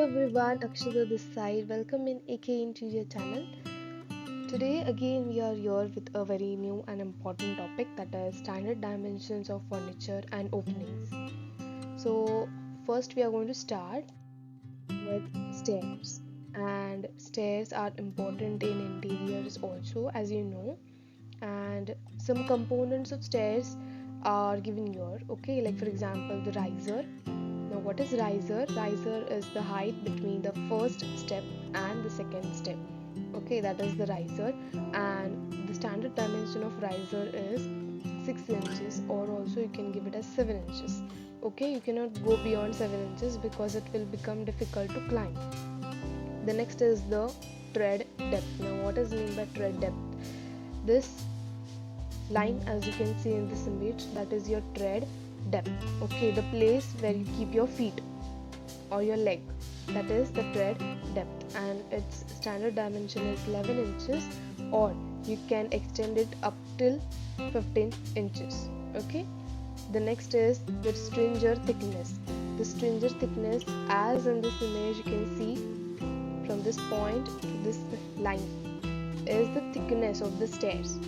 everyone, Akshada this side. Welcome in AK Interior channel. Today again we are here with a very new and important topic, that is standard dimensions of furniture and openings. So first we are going to start with stairs. And stairs are important in interiors also, as you know. And some components of stairs are given here. Okay, like for example the riser. Now what is riser? Riser is the height between the first step and the second step. Okay, that is the riser, and the standard dimension of riser is 6 inches, or also you can give it as 7 inches. Okay, you cannot go beyond 7 inches because it will become difficult to climb. The next is the tread depth. Now what is meant by tread depth? This line, as you can see in this image, that is your tread depth. Okay, the place where you keep your feet or your leg, that is the tread depth, and its standard dimension is 11 inches, or you can extend it up till 15 inches. Okay, the next is the stringer thickness. The stringer thickness, as in this image you can see from this point to this line, is the thickness of the stairs,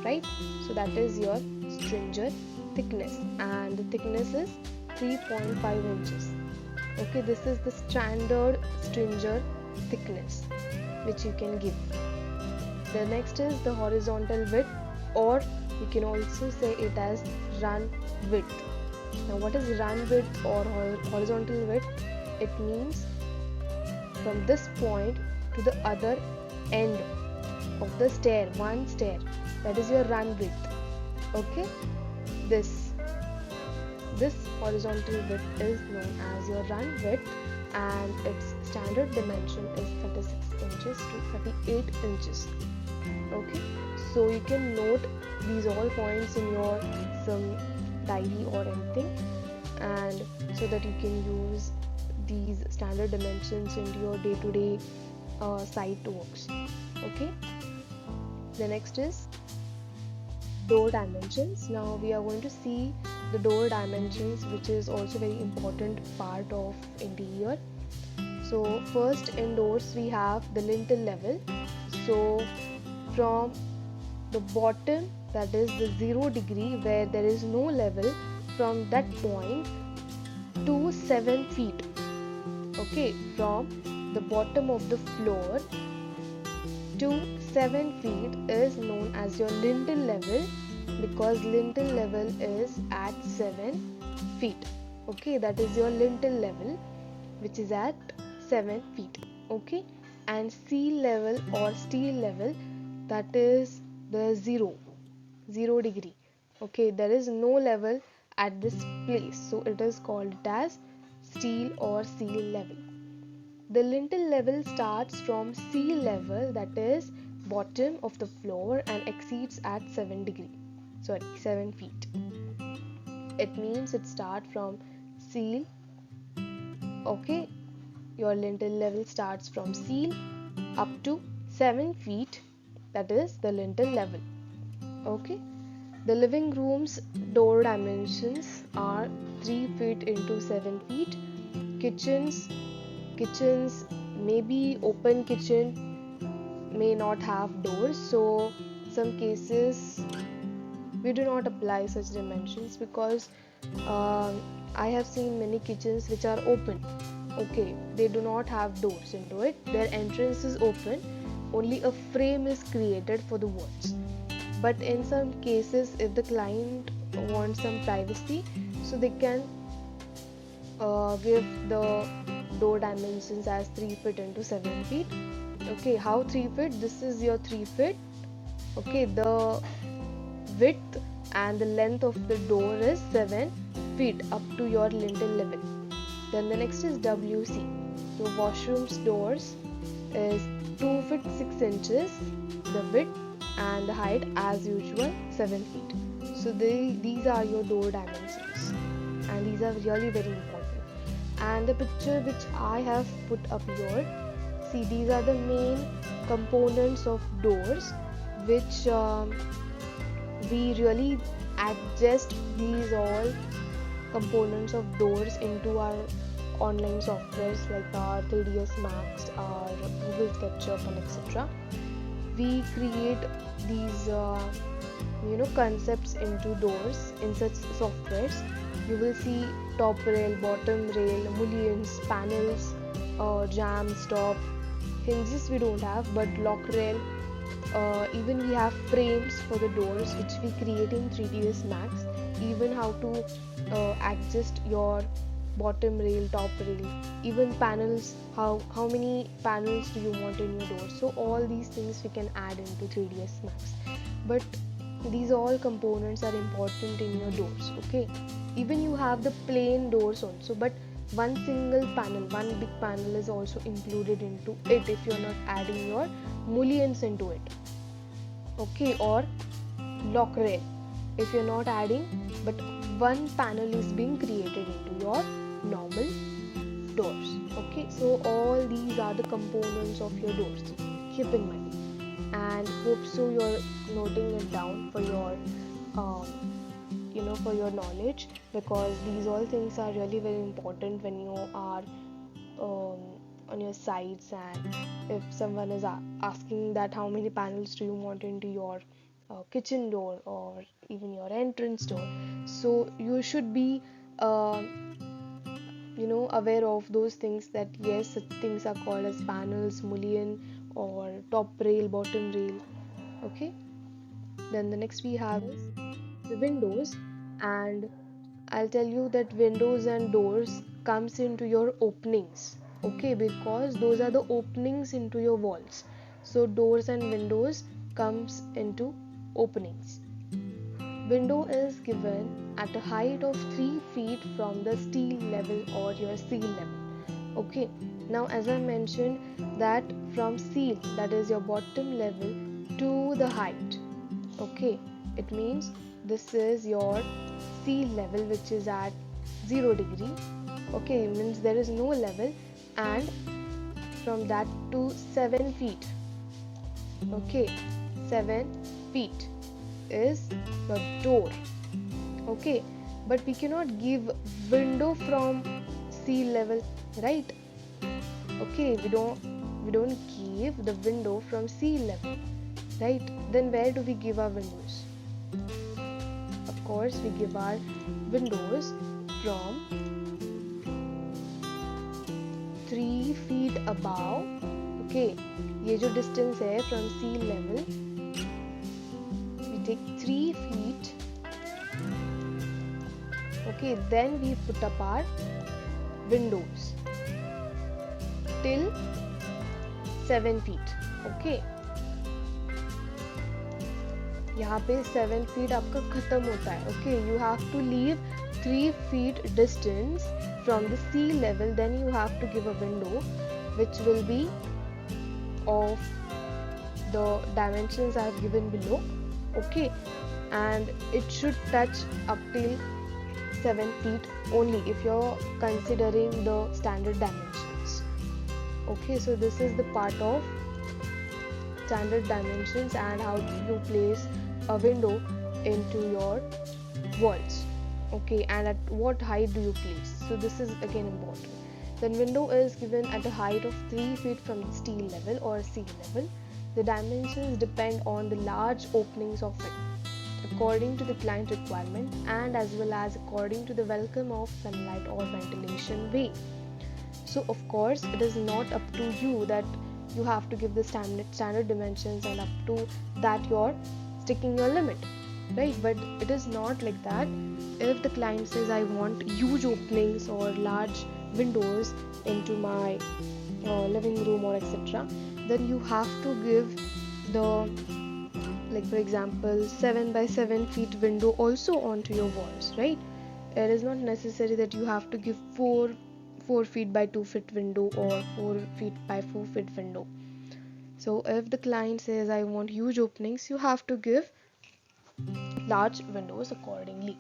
right? So that is your stringer thickness, and the thickness is 3.5 inches. Okay, this is the standard stringer thickness which you can give. The next is the horizontal width, or you can also say it as run width. Now what is run width or horizontal width? It means from this point to the other end of the stair, one stair, that is your run width. Okay, this horizontal width is known as your run width, and its standard dimension is 36 inches to 38 inches. Okay, so you can note these all points in your some diary or anything, and so that you can use these standard dimensions into your day-to-day site works. Okay, the next is door dimensions. Now we are going to see the door dimensions, which is also very important part of interior. So first, in doors we have the lintel level. So from the bottom, that is the 0 degree where there is no level, from that point to 7 feet. Okay, from the bottom of the floor to 7 feet is known as your lintel level, because lintel level is at 7 feet. Okay, that is your lintel level, which is at 7 feet. Okay, and sea level or steel level, that is the 0 degree. Okay, there is no level at this place, so it is called as steel or sea level. The lintel level starts from sea level, that is bottom of the floor, and exceeds at 7 feet. It means it starts from seal. Okay, your lintel level starts from seal up to 7 feet, that is the lintel level. Okay, the living room's door dimensions are 3 feet into 7 feet. Kitchens, maybe open kitchen may not have doors, so some cases we do not apply such dimensions, because I have seen many kitchens which are open. Okay, they do not have doors into it, their entrance is open, only a frame is created for the walls. But in some cases, if the client wants some privacy, so they can give the door dimensions as 3 feet into 7 feet. Okay, how 3 feet? This is your 3 feet. Okay, the width and the length of the door is 7 feet up to your lintel level. Then the next is WC. So washrooms doors is 2 feet 6 inches, the width, and the height as usual 7 feet. So these are your door dimensions, and these are really very important. And the picture which I have put up here, see, these are the main components of doors, which we really adjust these all components of doors into our online softwares like our 3ds Max, our Google SketchUp, and etc. We create these concepts into doors in such softwares. You will see top rail, bottom rail, mullions, panels, jams, top, hinges we don't have, but lock rail. Even we have frames for the doors which we create in 3ds Max. Even how to adjust your bottom rail, top rail, even panels, how many panels do you want in your door. So all these things we can add into 3ds Max. But these all components are important in your doors. Okay, even you have the plain doors also, but one single panel, one big panel is also included into it if you're not adding your mullions into it. Okay, or lock rail if you're not adding, but one panel is being created into your normal doors. Okay, so all these are the components of your doors. Keep in mind, and hope so you're noting it down for your for your knowledge, because these all things are really very important when you are on your sites, and if someone is asking that how many panels do you want into your kitchen door or even your entrance door. So you should be aware of those things, that yes, such things are called as panels, mullion, or top rail, bottom rail. Okay, then the next we have is the windows, and I'll tell you that windows and doors comes into your openings. Okay, because those are the openings into your walls. So doors and windows comes into openings. Window is given at a height of 3 feet from the steel level or your seal level. Okay, now as I mentioned that from seal, that is your bottom level, to the height. Okay, it means this is your sea level, which is at 0 degree. Okay, means there is no level, and from that to 7 feet. Okay, 7 feet is the door. Okay, but we cannot give window from sea level, right? Okay, we don't give the window from sea level, right? Then where do we give our windows? Of course, we give our windows from 3 feet above. Okay, ये जो distance है from sea level, we take 3 feet. Okay, then we put up our windows till 7 feet. Okay, यहाँ पे 7 feet आपका खत्म होता है. Okay, you have to leave 3 feet distance from the sea level. Then you have to give a window which will be of the dimensions I have given below. Okay, and it should touch up till 7 feet only if you're considering the standard dimensions. Okay, so this is the part of standard dimensions and how you place a window into your walls. Okay, and at what height do you place? So this is again important. Then window is given at a height of 3 feet from the steel level or sea level. The dimensions depend on the large openings of it according to the client requirement and as well as according to the welcome of sunlight or ventilation way. So of course it is not up to you that you have to give the standard dimensions and up to that you're sticking your limit, right? But it is not like that. If the client says I want huge openings or large windows into my living room or etc., then you have to give the, like for example, 7 by 7 feet window also onto your walls, right? It is not necessary that you have to give 4 feet by 2 feet window or 4 feet by 4 feet window. So if the client says I want huge openings, you have to give large windows accordingly.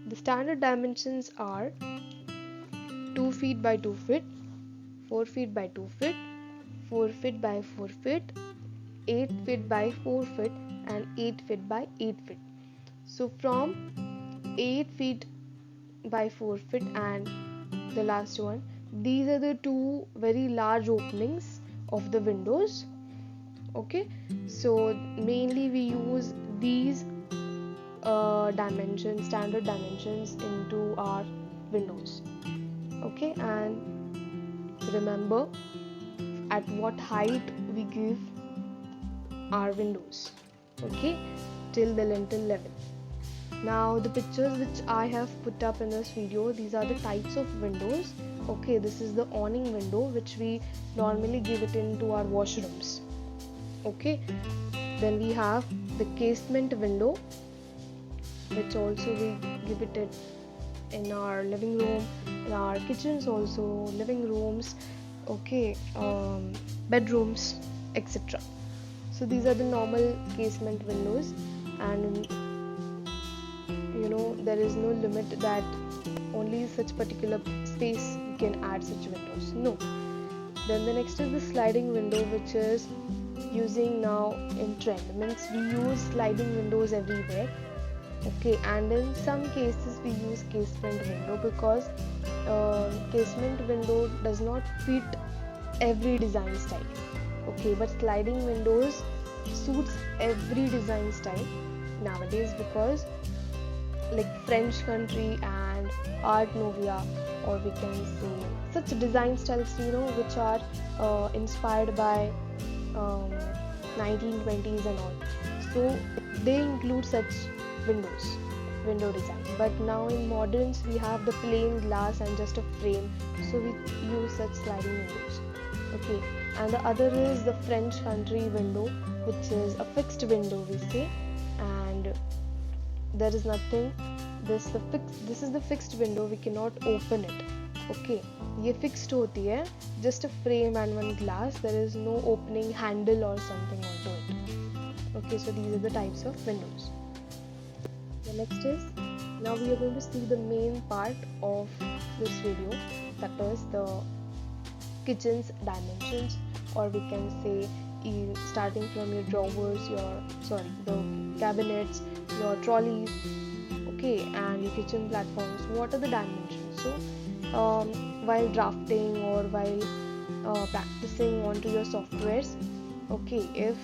The standard dimensions are 2 feet by 2 feet, 4 feet by 2 feet, 4 feet by 4 feet, 8 feet by 4 feet and 8 feet by 8 feet. So from 8 feet by 4 feet, and the last one. These are the two very large openings of the windows. Okay, so mainly we use these dimensions, standard dimensions into our windows. Okay, and remember at what height we give our windows. Okay, till the lintel level. Now the pictures which I have put up in this video, these are the types of windows. Okay, this is the awning window which we normally give it into our washrooms. Okay, then we have the casement window, which also we give it in our living room, in our kitchens also, living rooms, okay, bedrooms, etc. So these are the normal casement windows, and there is no limit that only such particular space you can add such windows. No. Then the next is the sliding window, which is using now in trend. Means we use sliding windows everywhere. Okay, and in some cases we use casement window because casement window does not fit every design style. Okay, but sliding windows suits every design style nowadays, because like French country and Art Nouveau, or we can say such design styles, which are inspired by 1920s and all. So they include such window design. But now in moderns we have the plain glass and just a frame, so we use such sliding windows. Okay, and the other is the French country window, which is a fixed window we say, and there is nothing. This is the fixed window, we cannot open it. Okay, ये fixed होती है, just a frame and one glass, there is no opening handle or something onto it. Okay, so these are the types of windows. The next is, now we are going to see the main part of this video, that is the kitchen's dimensions, or we can say starting from your drawers, the cabinets, your trolleys, okay, and your kitchen platforms. What are the dimensions? So while drafting or while practicing onto your softwares, okay, if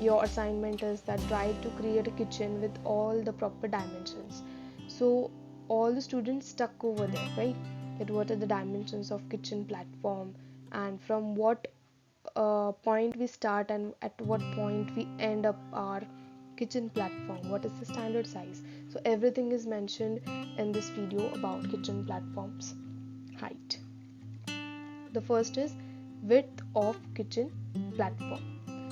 your assignment is that try to create a kitchen with all the proper dimensions, so all the students stuck over there, right, that what are the dimensions of kitchen platform, and from what point we start and at what point we end up our kitchen platform, what is the standard size. So everything is mentioned in this video about kitchen platforms height. The first is width of kitchen platform.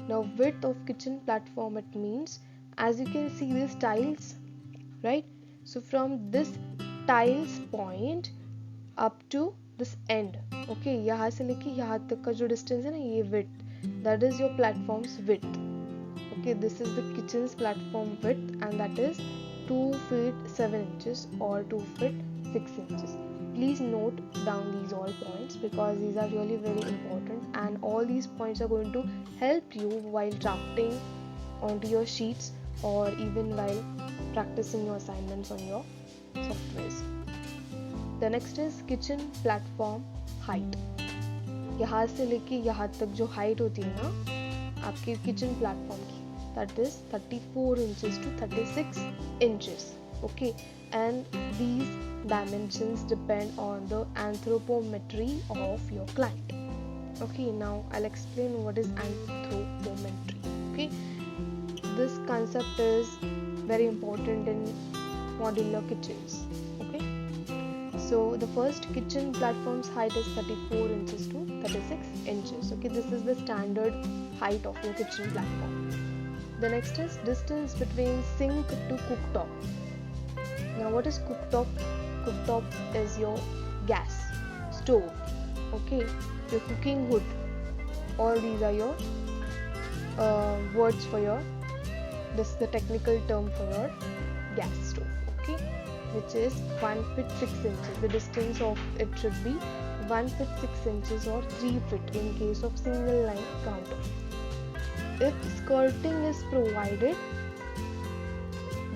Now width of kitchen platform, it means, as you can see these tiles, right, so from this tiles point up to this end, okay, यहाँ से लेके यहाँ तक का जो distance है ना, ये width, that is your platform's width. Okay, this is the kitchen's platform width, and that is 2 feet 7 inches or 2 feet 6 inches. Please note down these all points, because these are really very important, and all these points are going to help you while drafting onto your sheets, or even while practicing your assignments on your softwares. The next is kitchen platform height. यहाँ से लेके यहाँ तक जो height होती है ना आपके kitchen platform की, that is 34 inches to 36 inches. Okay, and these dimensions depend on the anthropometry of your client. Okay, now I'll explain what is anthropometry. Okay, this concept is very important in modular kitchens. Okay, so the first kitchen platform's height is 34 inches to 36 inches. Okay, this is the standard height of your kitchen platform. The next is distance between sink to cooktop. Now what is cooktop? Cooktop is your gas stove, okay, your cooking hood. All these are your words for your, this is the technical term for your gas stove, okay, which is 1 feet 6 inches. The distance of it should be 1 feet 6 inches or 3 feet in case of single line counter. If skirting is provided,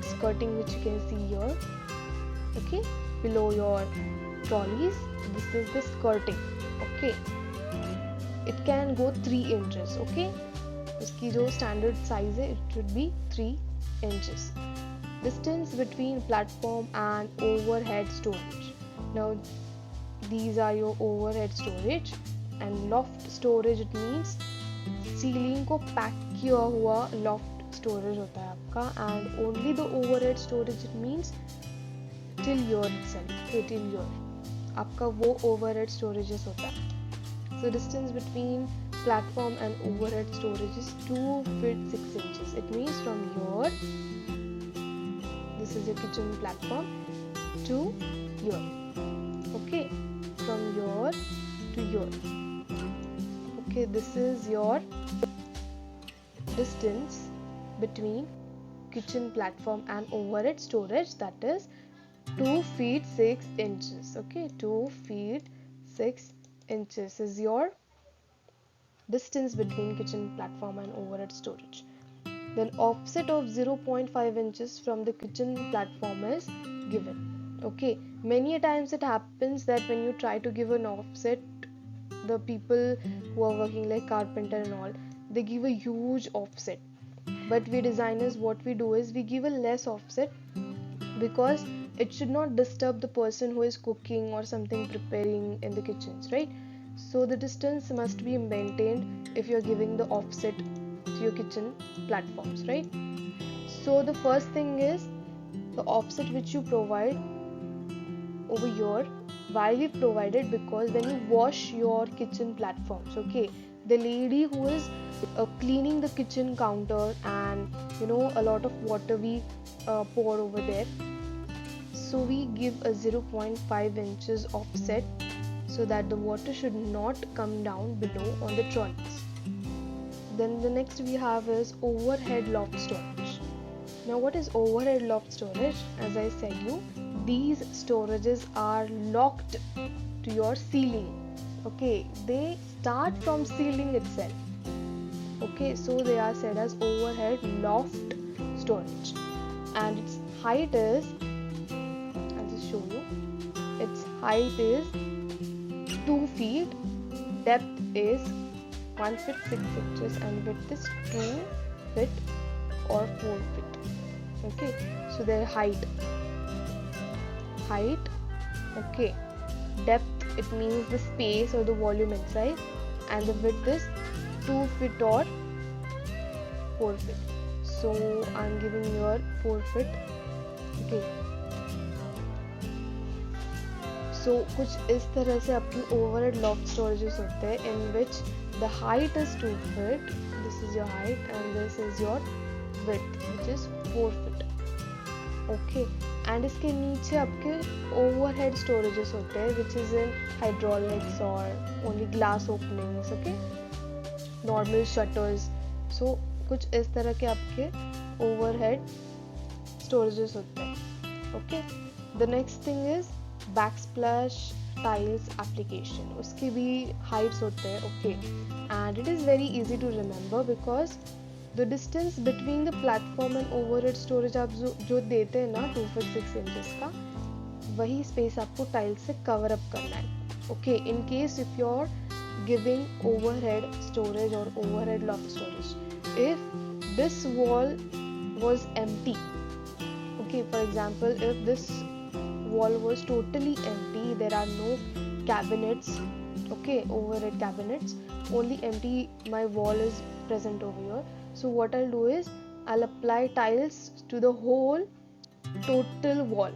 skirting which you can see here, okay, below your trolleys, this is the skirting. Okay, it can go 3 inches. Okay, इसकी जो standard size है, it should be 3 inches. Distance between platform and overhead storage. Now these are your overhead storage, and loft storage, it means ceiling को pack किया हुआ loft storage होता है आपका. And only the overhead storage, it means till your itself, till your आपका वो overhead storages होता है. So distance between platform and overhead storage is 2 feet 6 inches. It means from your, this is your kitchen platform to your. Okay, from your to your. Okay, this is your distance between kitchen platform and overhead storage, that is 2 feet 6 inches. Okay, 2 feet 6 inches is your distance between kitchen platform and overhead storage. Then offset of 0.5 inches from the kitchen platform is given. Okay, many a times it happens that when you try to give an offset, the people who are working like carpenter and all, they give a huge offset. But we designers, what we do is we give a less offset, because it should not disturb the person who is cooking or something preparing in the kitchens, right? So the distance must be maintained if you're giving the offset to your kitchen platforms, right? So the first thing is the offset which you provide over here. Why we provided? Because when you wash your kitchen platforms, okay, the lady who is cleaning the kitchen counter, and a lot of water we pour over there, so we give a 0.5 inches offset so that the water should not come down below on the trolleys. Then the next we have is overhead loft storage. Now what is overhead loft storage? As I said you, these storages are locked to your ceiling. Okay, they start from ceiling itself. Okay, so they are said as overhead loft storage, and its height is, I'll just show you, its height is 2 feet, depth is 1 foot 6 inches, and width is 2 feet or 4 feet. Okay, so their height, okay, depth, it means the space or the volume inside, and the width is 2 feet or 4 feet. So I'm giving your 4 feet. Okay, so कुछ इस तरह से आपकी overhead loft storages होते हैं, in which the height is 2 feet, this is your height, and this is your width, which is 4 feet. Okay, and इसके नीचे आपके overhead storages होते हैं, which is in hydraulics or only glass openings. Okay, normal shutters. So कुछ इस तरह के आपके overhead storages होते हैं. Okay, the next thing is backsplash tiles application. उसकी भी heights होते हैं. Okay, and it is very easy to remember, because the distance between the platform and overhead storage आप जो देते हैं ना 2 feet 6 inches का, वही space आपको tiles से cover up करना है. Okay, in case if you're giving overhead storage or overhead loft storage, if this wall was empty, okay, for example, if this wall was totally empty, there are no cabinets, okay, overhead cabinets, only empty, my wall is present over here. So what I'll do is I'll apply tiles to the whole total wall.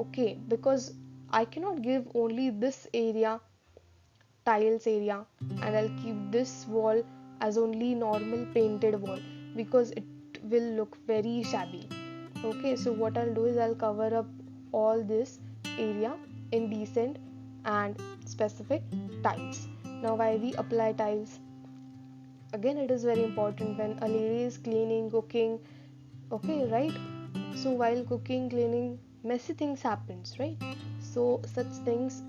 Okay, because I cannot give only this area tiles area, and I'll keep this wall as only normal painted wall, because it will look very shabby. Okay, so what I'll do is I'll cover up all this area in decent and specific tiles. Now why we apply tiles? Again, it is very important when a lady is cleaning, cooking, okay, right? So while cooking, cleaning, messy things happens, right? So such things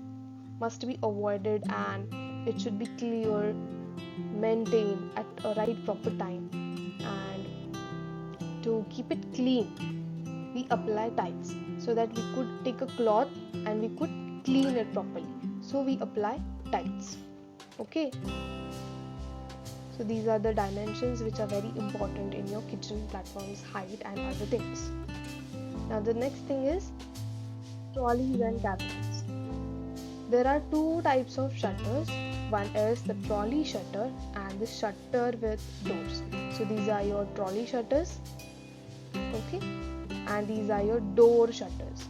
must be avoided, and it should be clear, maintained at a right proper time. And to keep it clean, we apply tiles. So so that we could take a cloth and we could clean it properly. So we apply tiles. Okay, so these are the dimensions which are very important in your kitchen platform's height and other things. Now the next thing is trolleys and cabinets. There are two types of shutters. One is the trolley shutter and the shutter with doors. So these are your trolley shutters, okay, and these are your door shutters.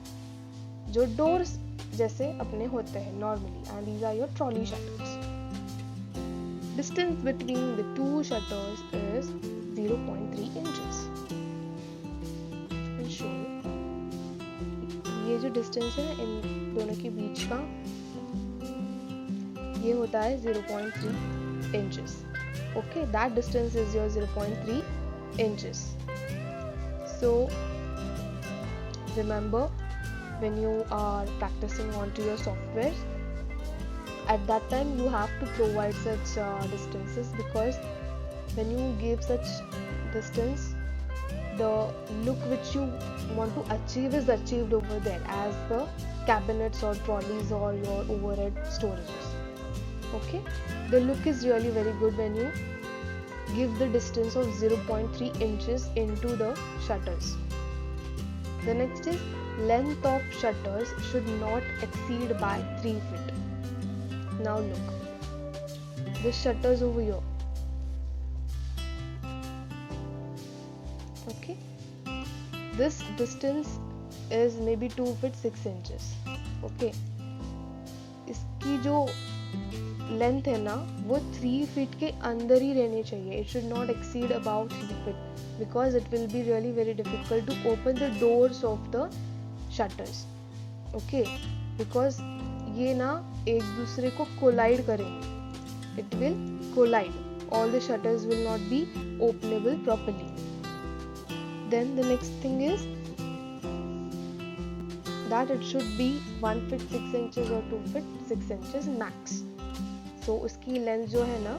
जो doors जैसे अपने होते हैं normally, and these are your trolley shutters. Distance between the two shutters is 0.3 inches. I'll show you. ये जो distance है इन दोनों के बीच का ये होता है 0.3 inches. Okay, that distance is your 0.3 inches. So remember, when you are practicing onto your software, at that time you have to provide such distances, because when you give such distance, the look which you want to achieve is achieved over there as the cabinets or trolleys or your overhead storages. Okay, the look is really very good when you give the distance of 0.3 inches into the shutters. The next is length of shutters should not exceed by 3 feet. Now look, the shutters over here. Okay, this distance is maybe 2 feet 6 inches. Okay, इसकी जो length है ना वो 3 feet के अंदर ही रहनी चाहिए. It should not exceed about 3 feet, because it will be really very difficult to open the doors of the shutters. Okay, because ये ना एक दूसरे को collide करेंगे. It will collide. All the shutters will not be openable properly. Then the next thing is that it should be 1 feet 6 inches or 2 feet 6 inches max. So उसकी length जो है ना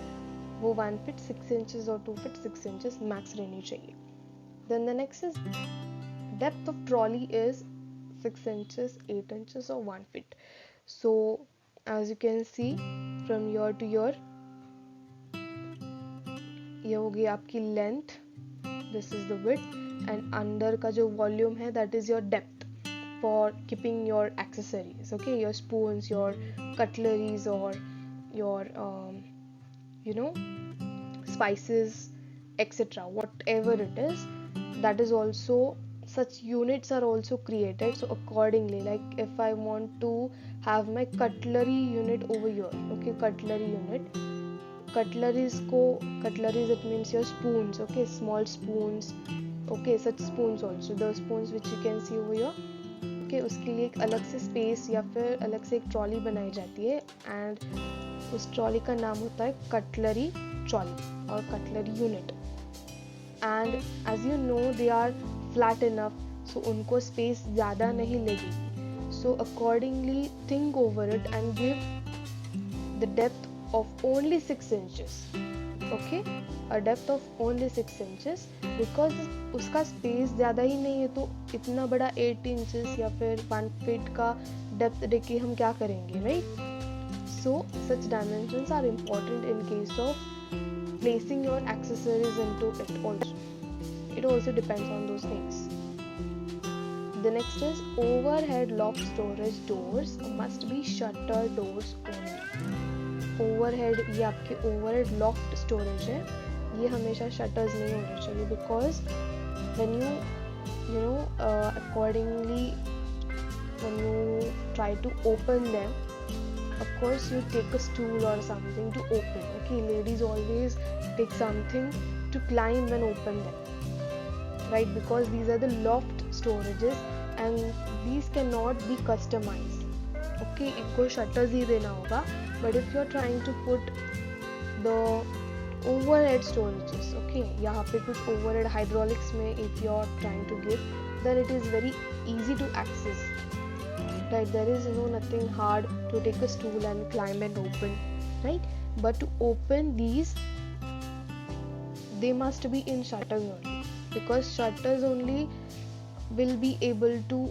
वो 1 feet 6 inches or 2 feet 6 inches max रहनी चाहिए. Then the next is depth of trolley is 6 inches, 8 inches or 1 feet. So as you can see from year to year, ये हो गई आपकी length, this is the width, and अंदर का जो volume है that is your depth for keeping your accessories. Okay, your spoons, your cutleries, or your spices, etc. Whatever it is, that is also, such units are also created. So accordingly, like if I want to have my cutlery unit over here, okay, cutlery unit, cutleries it means your spoons, okay, small spoons, okay, such spoons also, the spoons which you can see over here. Okay, उसके लिए एक अलग से space या फिर अलग से एक ट्रॉली बनाई जाती है, एंड उस ट्रॉली का नाम होता है कटलरी ट्रॉली और cutlery unit. And as you know they are flat enough, so उनको स्पेस ज़्यादा नहीं लगेगी. So accordingly think over it and give the depth of only 6 inches. Okay, a depth of only 6 inches, because उसका space ज़्यादा ही नहीं है, तो इतना बड़ा 8 inches या फिर 1 feet का डेप्थ देके हम क्या करेंगे, right? So such dimensions are important in case of placing your accessories into it also. It also depends on those things. The next is overhead loft storage doors must be shutter doors only. Overhead, ये आपके overhead loft storage है, ये हमेशा shutters नहीं होने चाहिए, because when you know accordingly when you try to open them, of course you take a stool or something to open. Okay, ladies always take something to climb and open them, right? Because these are the loft storages and these cannot be customized. Okay, इनको shutters ही देना होगा. But if you're trying to put the overhead storages, okay, यहाँ पे कुछ overhead hydraulics में if you're trying to give, then it is very easy to access, right? There is nothing hard to take a stool and climb and open, right? But to open these, they must be in shutters only, because shutters only will be able to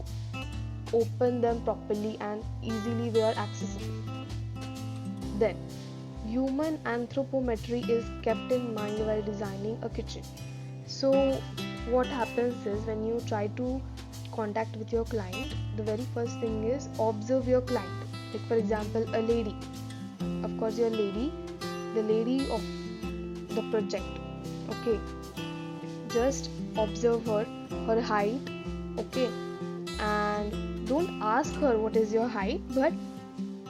open them properly and easily they are accessible. Then, human anthropometry is kept in mind while designing a kitchen. So, what happens is when you try to contact with your client, the very first thing is observe your client. Like, for example, a lady, of course, your lady, the lady of the project, okay, just observe her height, okay, and don't ask her what is your height, but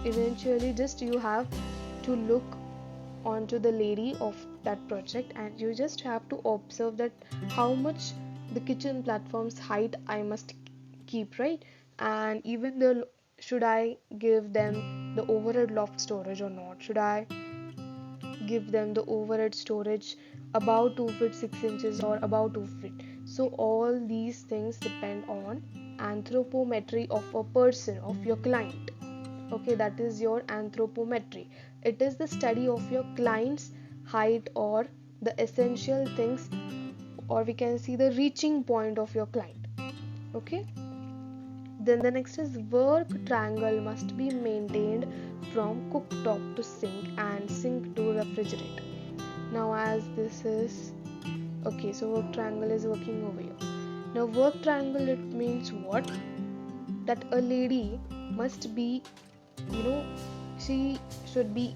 eventually just you have to look onto the lady of that project and you just have to observe that how much the kitchen platform's height I must keep, right? And even the should I give them the overhead loft storage or not? Should I give them the overhead storage about 2 feet 6 inches or about 2 feet? So all these things depend on anthropometry of a person, of your client. Okay, that is your anthropometry. It is the study of your client's height or the essential things, or we can see the reaching point of your client. Okay, then the next is work triangle must be maintained from cooktop to sink and sink to refrigerator. Now as this is okay, so work triangle is working over here. Now work triangle, it means what? That a lady must be, she should be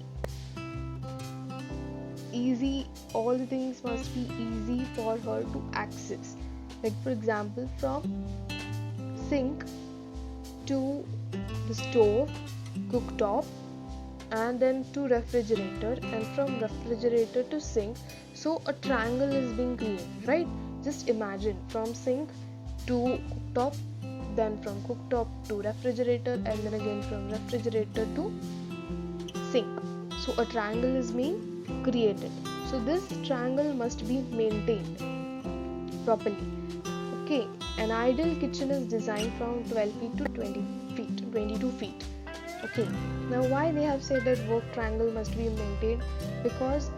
easy, all the things must be easy for her to access. Like for example, from sink to the stove, cooktop, and then to refrigerator, and from refrigerator to sink. So a triangle is being created, right? Just imagine, from sink to cooktop, then from cooktop to refrigerator, and then again from refrigerator to sink. So a triangle is being created. So this triangle must be maintained properly. Okay, an ideal kitchen is designed from 12 feet to 22 feet. Okay, now why they have said that work triangle must be maintained? Because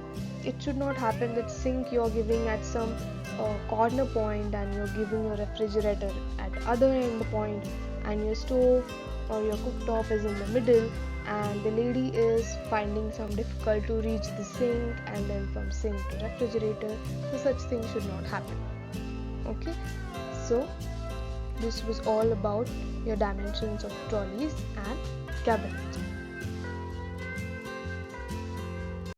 it should not happen that sink you're giving at some corner point and you're giving your refrigerator at other end point, and your stove or your cooktop is in the middle, and the lady is finding some difficult to reach the sink, and then from sink to refrigerator. So such things should not happen. Okay, so this was all about your dimensions of trolleys and cabinets.